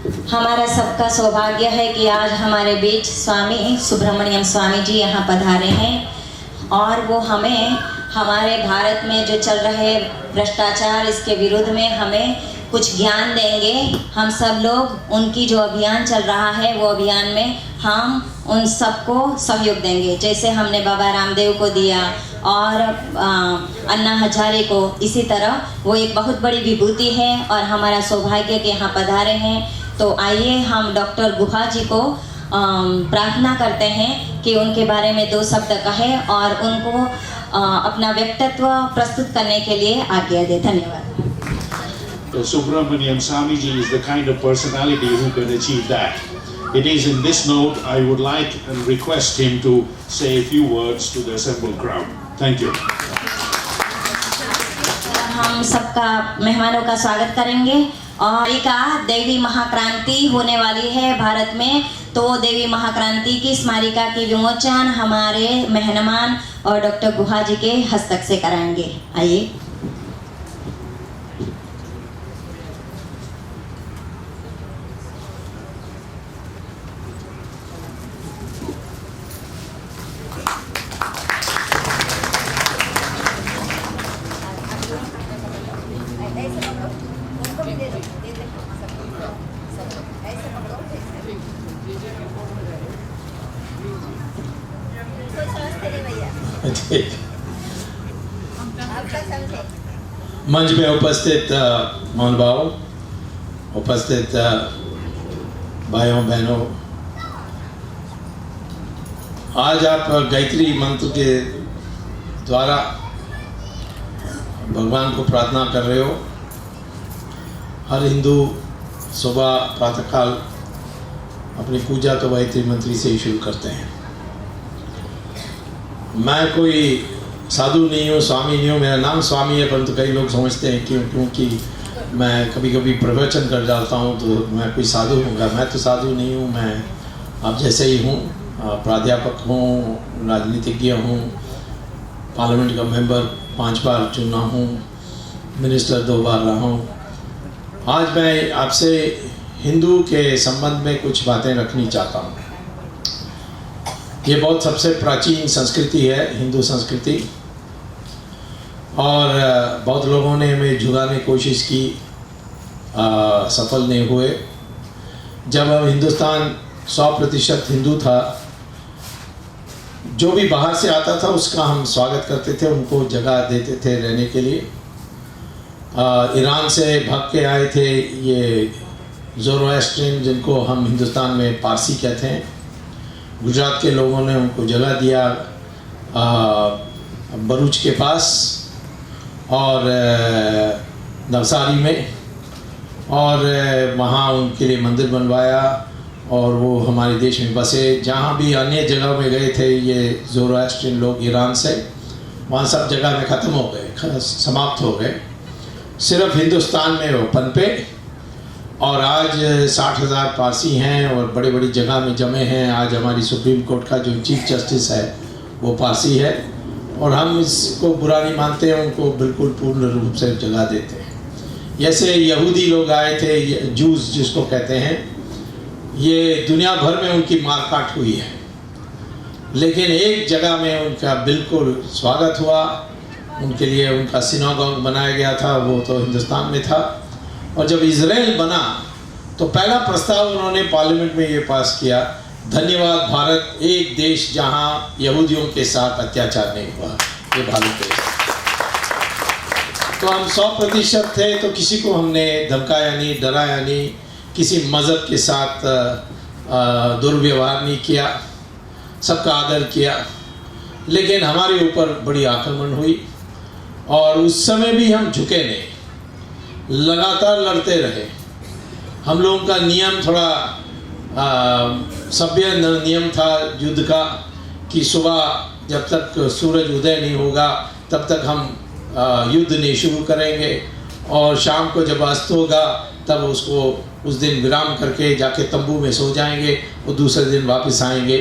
हमारा सबका सौभाग्य है कि आज हमारे बीच स्वामी सुब्रमण्यम स्वामी जी यहाँ पधारे हैं और वो हमें हमारे भारत में जो चल रहे भ्रष्टाचार इसके विरुद्ध में हमें कुछ ज्ञान देंगे। हम सब लोग उनकी जो अभियान चल रहा है वो अभियान में हम उन सबको सहयोग देंगे, जैसे हमने बाबा रामदेव को दिया और अन्ना हजारे को। इसी तरह वो एक बहुत बड़ी विभूति है और हमारा सौभाग्य के यहाँ पधारे हैं। तो आइए हम डॉक्टर गुहा जी को प्रार्थना करते हैं कि उनके बारे में 2 शब्द कहें और उनको अपना व्यक्तित्व प्रस्तुत करने के लिए आज्ञा दे। धन्यवाद। So Subramaniam Swamiji is the kind of personality who can achieve that. It is in this note I would like and request him to say a few words to the assembled crowd. Thank you. हम सबका मेहमानों का स्वागत करेंगे और का देवी महाक्रांति होने वाली है भारत में, तो देवी महाक्रांति की स्मारिका की विमोचन हमारे मेहमान और डॉक्टर गुहा जी के हस्तक से कराएंगे। आइए। मंच में उपस्थित महानुभावों, उपस्थित भाइयों बहनों, आज आप गायत्री मंत्र के द्वारा भगवान को प्रार्थना कर रहे हो। हर हिंदू सुबह प्रातःकाल अपनी पूजा तो गायत्री मंत्र से ही शुरू करते हैं। मैं कोई साधु नहीं हूँ, स्वामी नहीं हूँ। मेरा नाम स्वामी है, परंतु कई लोग समझते हैं क्योंकि मैं कभी कभी प्रवचन कर जाता हूँ तो मैं कोई साधु हूँगा। मैं तो साधु नहीं हूँ, मैं आप जैसे ही हूँ। प्राध्यापक हूँ, राजनीतिज्ञ हूँ, पार्लियामेंट का मेंबर 5 बार चुना हूँ, मिनिस्टर 2 बार रहा हूँ। आज मैं आपसे हिंदू के संबंध में कुछ बातें रखनी चाहता हूँ। ये बहुत सबसे प्राचीन संस्कृति है, हिंदू संस्कृति, और बहुत लोगों ने हमें झुकाने की कोशिश की, सफल नहीं हुए। जब हम हिंदुस्तान 100% हिंदू था, जो भी बाहर से आता था उसका हम स्वागत करते थे, उनको जगह देते थे रहने के लिए। ईरान से भाग के आए थे ये ज़ोरोएस्ट्रियन, जिनको हम हिंदुस्तान में पारसी कहते हैं। गुजरात के लोगों ने उनको जगह दिया भरूच के पास और नवसारी में, और वहाँ उनके लिए मंदिर बनवाया और वो हमारे देश में बसे। जहाँ भी अन्य जगह में गए थे ये ज़ोरोएस्ट्रियन लोग ईरान से, वहाँ सब जगह में ख़त्म हो गए, समाप्त हो गए। सिर्फ हिंदुस्तान में वो पनपे और आज 60,000 पारसी हैं और बड़ी बड़ी जगह में जमे हैं। आज हमारी सुप्रीम कोर्ट का जो चीफ जस्टिस है वो पारसी है और हम इसको बुरा नहीं मानते हैं, उनको बिल्कुल पूर्ण रूप से जगह देते हैं। जैसे यहूदी लोग आए थे, जूस जिसको कहते हैं, ये दुनिया भर में उनकी मारकाट हुई है, लेकिन एक जगह में उनका बिल्कुल स्वागत हुआ। उनके लिए उनका सिनागॉग बनाया गया था, वो तो हिंदुस्तान में था। और जब इजराइल बना तो पहला प्रस्ताव उन्होंने पार्लियामेंट में ये पास किया, धन्यवाद भारत, एक देश जहां यहूदियों के साथ अत्याचार नहीं हुआ, ये भारत देश। तो हम 100% थे, तो किसी को हमने धमकाया नहीं, डराया नहीं, किसी मज़हब के साथ दुर्व्यवहार नहीं किया, सबका आदर किया। लेकिन हमारे ऊपर बड़ी आक्रमण हुई और उस समय भी हम झुके नहीं, लगातार लड़ते रहे। हम लोगों का नियम थोड़ा सभ्य नियम था युद्ध का कि सुबह जब तक सूरज उदय नहीं होगा तब तक हम युद्ध नहीं शुरू करेंगे, और शाम को जब अस्त होगा तब उसको उस दिन विराम करके जाके तंबू में सो जाएंगे और दूसरे दिन वापस आएंगे।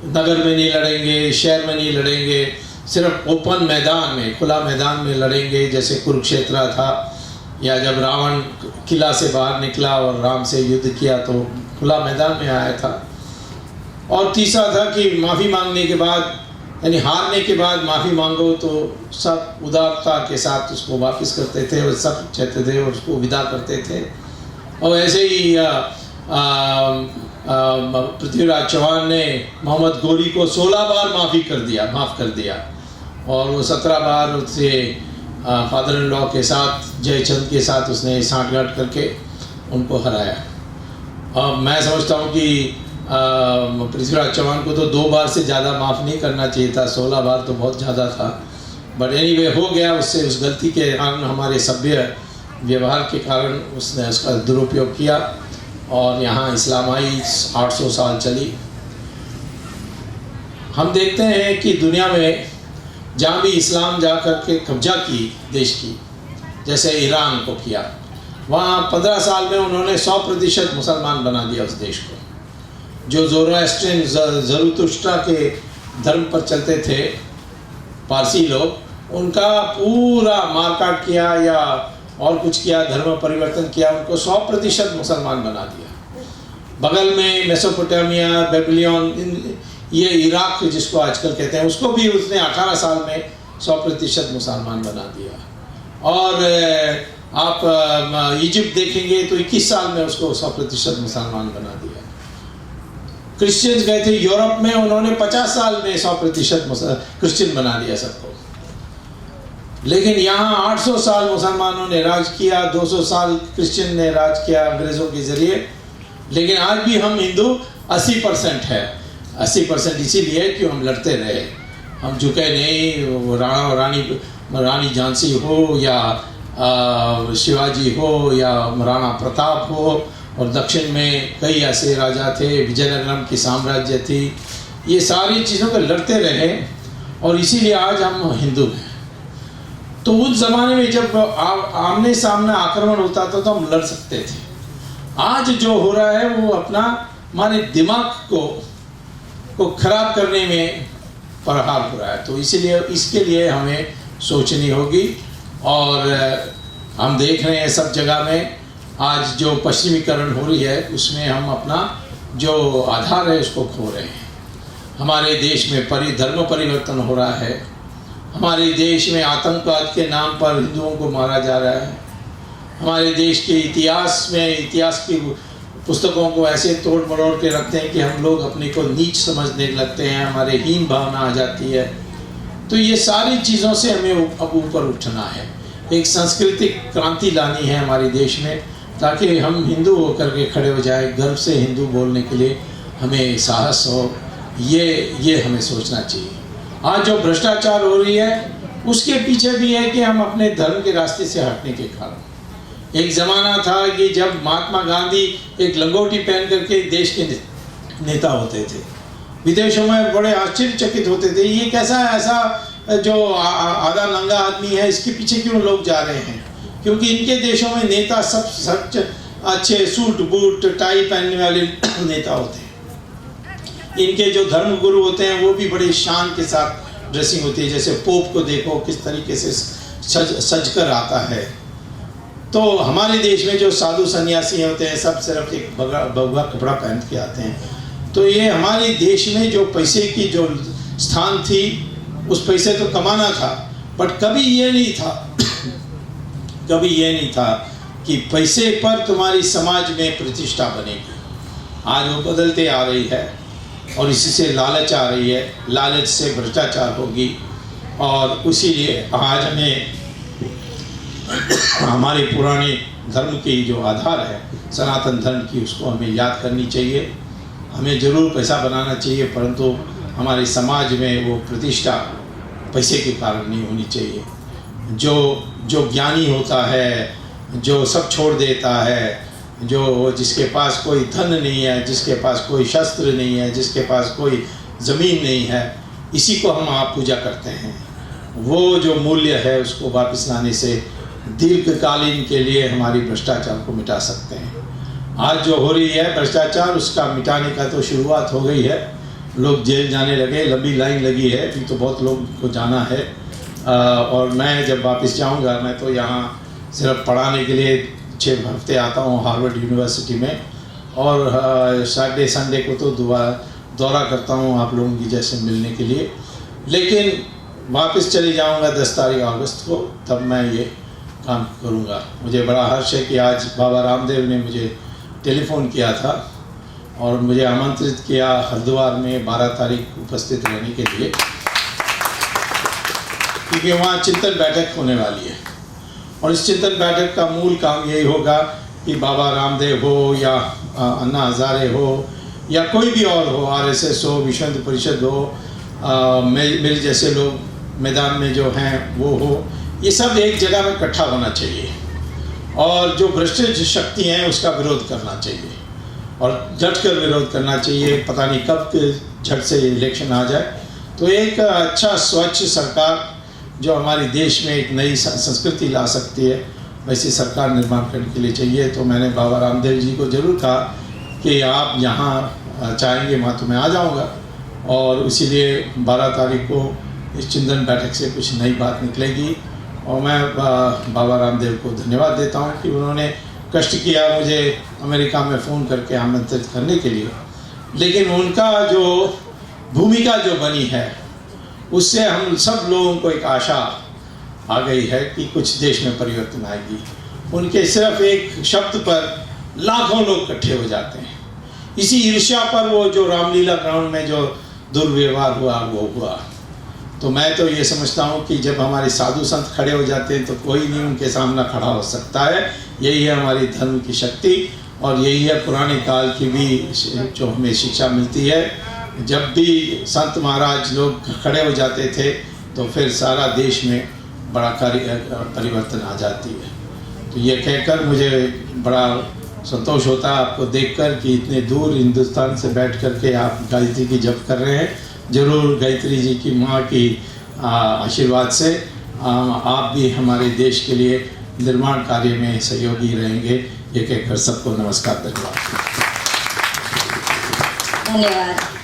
नगर में नहीं लड़ेंगे, शहर में नहीं लड़ेंगे, सिर्फ ओपन मैदान में, खुला मैदान में लड़ेंगे, जैसे कुरुक्षेत्र था या जब रावण किला से बाहर निकला और राम से युद्ध किया तो खुला मैदान में आया था। और तीसरा था कि माफ़ी मांगने के बाद, यानी हारने के बाद माफ़ी मांगो तो सब उदारता के साथ उसको वापस करते थे और सब चाहते थे और उसको विदा करते थे। और ऐसे ही पृथ्वीराज चौहान ने मोहम्मद गोरी को 16 बार माफ़ कर दिया और वो 17 बार उससे फादर इन लॉ के साथ, जयचंद के साथ उसने सांठगांठ करके उनको हराया। अब मैं समझता हूँ कि पृथ्वीराज चौहान को तो 2 बार से ज़्यादा माफ़ नहीं करना चाहिए था, 16 बार तो बहुत ज़्यादा था। बट एनीवे हो गया, उससे उस गलती के कारण, हमारे सभ्य व्यवहार के कारण उसने उसका दुरुपयोग किया और यहाँ इस्लाम आई 800 साल चली। हम देखते हैं कि दुनिया में जहाँ भी इस्लाम जा कर के कब्जा की देश की, जैसे ईरान को किया, वहाँ 15 साल में उन्होंने 100% मुसलमान बना दिया उस देश को। जो ज़ोरास्ट्रियन ज़रतुश्त्रा के धर्म पर चलते थे पारसी लोग, उनका पूरा मारकाट किया या और कुछ किया, धर्म परिवर्तन किया, उनको 100% मुसलमान बना दिया। बगल में मेसोपोटामिया, बेबीलोन, ये इराक जिसको आजकल कहते हैं, उसको भी उसने 18 साल में 100% मुसलमान बना दिया। और आप इजिप्ट देखेंगे तो 21 साल में उसको 100% मुसलमान बना दिया। क्रिश्चियंस गए थे यूरोप में, उन्होंने 50 साल में 100% क्रिश्चियन बना दिया सबको। लेकिन यहाँ 800 साल मुसलमानों ने राज किया, 200 साल क्रिश्चियन ने राज किया अंग्रेज़ों के ज़रिए। लेकिन आज भी हम हिंदू 80% है। 80% इसीलिए कि हम लड़ते रहे, हम झुके नहीं। रानी झांसी हो या शिवाजी हो या राणा प्रताप हो, और दक्षिण में कई ऐसे राजा थे, विजयनगरम की साम्राज्य थी, ये सारी चीज़ों को लड़ते रहे और इसीलिए आज हम हिंदू हैं। तो उस ज़माने में जब आमने सामने आक्रमण होता था तो हम लड़ सकते थे। आज जो हो रहा है वो अपना हमारे दिमाग को खराब करने में प्रहार हो रहा है। तो इसीलिए इसके लिए हमें सोचनी होगी। और हम देख रहे हैं सब जगह में आज जो पश्चिमीकरण हो रही है उसमें हम अपना जो आधार है उसको खो रहे हैं। हमारे देश में धर्म परिवर्तन हो रहा है, हमारे देश में आतंकवाद के नाम पर हिंदुओं को मारा जा रहा है, हमारे देश के इतिहास की पुस्तकों को ऐसे तोड़ मरोड़ के रखते हैं कि हम लोग अपने को नीच समझने लगते हैं, हमारे हीन भावना आ जाती है। तो ये सारी चीज़ों से हमें अब ऊपर उठना है, एक सांस्कृतिक क्रांति लानी है हमारे देश में, ताकि हम हिंदू होकर के खड़े हो जाए, गर्व से हिंदू बोलने के लिए हमें साहस हो। ये हमें सोचना चाहिए। आज जो भ्रष्टाचार हो रही है उसके पीछे भी है कि हम अपने धर्म के रास्ते से हटने के कारण। एक ज़माना था कि जब महात्मा गांधी एक लंगोटी पहन करके देश के नेता होते थे, विदेशों में बड़े आश्चर्यचकित होते थे, ये कैसा ऐसा जो आधा नंगा आदमी है, इसके पीछे क्यों लोग जा रहे हैं? क्योंकि इनके देशों में नेता सब अच्छे सूट बूट टाई पहनने वाले नेता होते हैं। इनके जो धर्म गुरु होते हैं वो भी बड़ी शान के साथ ड्रेसिंग होती है। जैसे पोप को देखो किस तरीके से सज कर आता है। तो हमारे देश में जो साधु सन्यासी होते हैं सब सिर्फ एक बगुआ कपड़ा पहन के आते हैं। तो ये हमारे देश में जो पैसे की जो स्थान थी, उस पैसे तो कमाना था, बट कभी ये नहीं था कि पैसे पर तुम्हारी समाज में प्रतिष्ठा बनेगी। आज वो बदलते आ रही है और इसी से लालच आ रही है, लालच से भ्रष्टाचार होगी। और इसीलिए आज हमें हमारे पुराने धर्म की जो आधार है सनातन धर्म की, उसको हमें याद करनी चाहिए। हमें ज़रूर पैसा बनाना चाहिए, परंतु हमारे समाज में वो प्रतिष्ठा पैसे के कारण नहीं होनी चाहिए। जो ज्ञानी होता है, जो सब छोड़ देता है, जिसके पास कोई धन नहीं है, जिसके पास कोई शस्त्र नहीं है, जिसके पास कोई ज़मीन नहीं है, इसी को हम आप पूजा करते हैं। वो जो मूल्य है उसको वापस लाने से दीर्घकालीन के लिए हमारी भ्रष्टाचार को मिटा सकते हैं। आज जो हो रही है भ्रष्टाचार, उसका मिटाने का तो शुरुआत हो गई है। लोग जेल जाने लगे, लंबी लाइन लगी है, अभी तो बहुत लोग को जाना है। और मैं जब वापस जाऊंगा, मैं तो यहाँ सिर्फ पढ़ाने के लिए 6 हफ्ते आता हूँ हार्वर्ड यूनिवर्सिटी में, और सैटरडे संडे को तो दौरा करता हूँ आप लोगों की जैसे मिलने के लिए। लेकिन वापस चले जाऊँगा 10 तारीख अगस्त को, तब मैं ये काम करूँगा। मुझे बड़ा हर्ष है कि आज बाबा रामदेव ने मुझे टेलीफ़ोन किया था और मुझे आमंत्रित किया हरिद्वार में 12 तारीख उपस्थित रहने के लिए, क्योंकि वहाँ चिंतन बैठक होने वाली है। और इस चिंतन बैठक का मूल काम यही होगा कि बाबा रामदेव हो या अन्ना हज़ारे हो या कोई भी और हो, RSS हो, विश्व हिंदू परिषद हो, मेरे जैसे लोग मैदान में जो हैं वो हो, ये सब एक जगह में इकट्ठा होना चाहिए और जो भ्रष्ट शक्ति हैं उसका विरोध करना चाहिए और डट कर विरोध करना चाहिए। पता नहीं कब झट से इलेक्शन आ जाए, तो एक अच्छा स्वच्छ सरकार जो हमारे देश में एक नई संस्कृति ला सकती है, वैसी सरकार निर्माण करने के लिए चाहिए। तो मैंने बाबा रामदेव जी को ज़रूर कहा कि आप जहाँ चाहेंगे वहाँ तो मैं आ जाऊँगा, और इसीलिए 12 तारीख को इस चिंतन बैठक से कुछ नई बात निकलेगी। और मैं बाबा रामदेव को धन्यवाद देता हूँ कि उन्होंने कष्ट किया मुझे अमेरिका में फ़ोन करके आमंत्रित करने के लिए, लेकिन उनका जो भूमिका जो बनी है उससे हम सब लोगों को एक आशा आ गई है कि कुछ देश में परिवर्तन आएगी। उनके सिर्फ एक शब्द पर लाखों लोग इकट्ठे हो जाते हैं। इसी ईर्ष्या पर वो जो रामलीला ग्राउंड में जो दुर्व्यवहार हुआ वो हुआ। तो मैं तो ये समझता हूँ कि जब हमारे साधु संत खड़े हो जाते हैं तो कोई नहीं उनके सामने खड़ा हो सकता है। यही है हमारी धर्म की शक्ति और यही है पुराने काल की भी जो हमें शिक्षा मिलती है। जब भी संत महाराज लोग खड़े हो जाते थे तो फिर सारा देश में बड़ा परिवर्तन आ जाती है। तो ये कहकर मुझे बड़ा संतोष होता है आपको देखकर कि इतने दूर हिंदुस्तान से बैठ कर के आप गायत्री की जप कर रहे हैं। ज़रूर गायत्री जी की माँ की आशीर्वाद से आप भी हमारे देश के लिए निर्माण कार्य में सहयोगी रहेंगे। ये कहकर सबको नमस्कार, धन्यवाद। धन्यवाद।